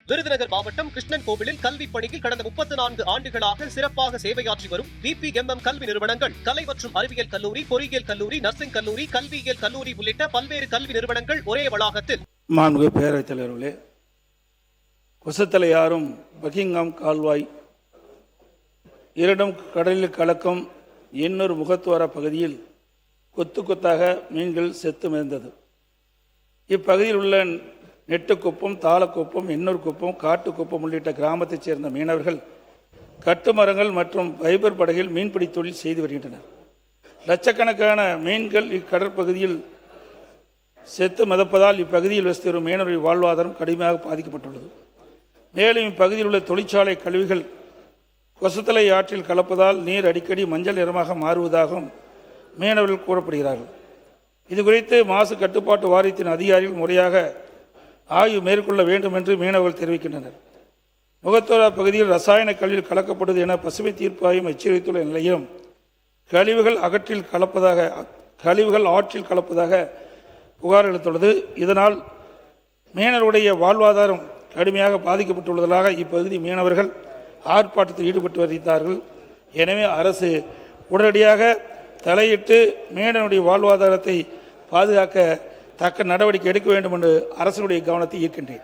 விருதுநகர் மாவட்டம் கிருஷ்ணன் கோவிலில் கல்விப் பணியில் கடந்த 34 ஆண்டுகளாக சிறப்பாக சேவையாற்றி வரும் VPMM கல்வி நிறுவனங்கள், கலை மற்றும் அறிவியல் கல்லூரி, பொறியியல் கல்லூரி, நர்சிங் கல்லூரி, கல்வியியல் கல்லூரி உள்ளிட்ட பல்வேறு கல்வி நிறுவனங்கள் ஒரே வளாகத்தில். மாண்புமிகு பேரவைத் தலைவர்களே, கொசத்தலையாறும் பக்கிங்காம் கால்வாய் இரண்டும் கடலில் கலக்கும் எண்ணூர் முகத்துவார பகுதியில் கொத்து கொத்தாக மீன்கள் செத்து மிதந்தது. இப்பகுதியில் உள்ள நெட்டுக்குப்பம், தாளக்குப்பம், எண்ணூர் குப்பம், காட்டுக்குப்பம் உள்ளிட்ட கிராமத்தைச் சேர்ந்த மீனவர்கள் கட்டுமரங்கள் மற்றும் ஃபைபர் படகில் மீன்பிடி தொழில் செய்து வருகின்றனர். லட்சக்கணக்கான மீன்கள் இக்கடற்பகுதியில் செத்து மிதப்பதால் இப்பகுதியில் வசித்து வரும் மீனவர்களின் வாழ்வாதாரம் கடுமையாக பாதிக்கப்பட்டுள்ளது. மேலும் இப்பகுதியில் உள்ள தொழிற்சாலை கழிவுகள் கொசத்தலை ஆற்றில் கலப்பதால் நீர் அடிக்கடி மஞ்சள் நிறமாக மாறுவதாகவும் மீனவர்கள் கூறப்படுகிறார்கள். இது குறித்து மாசு கட்டுப்பாட்டு வாரியத்தின் அதிகாரிகள் முறையாக ஆய்வு மேற்கொள்ள வேண்டும் என்று மீனவர்கள் தெரிவிக்கின்றனர். முகத்துவார பகுதியில் ரசாயன கழிவுகள் கலக்கப்படுவது என பசுமை தீர்ப்பாயம் எச்சரித்துள்ள நிலையிலும் கழிவுகள் ஆற்றில் கலப்பதாக புகார் அளித்துள்ளது. இதனால் மீனவருடைய வாழ்வாதாரம் கடுமையாக பாதிக்கப்பட்டுள்ளதாக இப்பகுதி மீனவர்கள் ஆர்ப்பாட்டத்தில் ஈடுபட்டு வருகிறார்கள். எனவே அரசு உடனடியாக தலையிட்டு மீனவருடைய வாழ்வாதாரத்தை பாதுகாக்க தக்க நடவடிக்கை எடுக்க வேண்டும் என்று அரசுடைய கவனத்தை ஈர்க்கின்றேன்.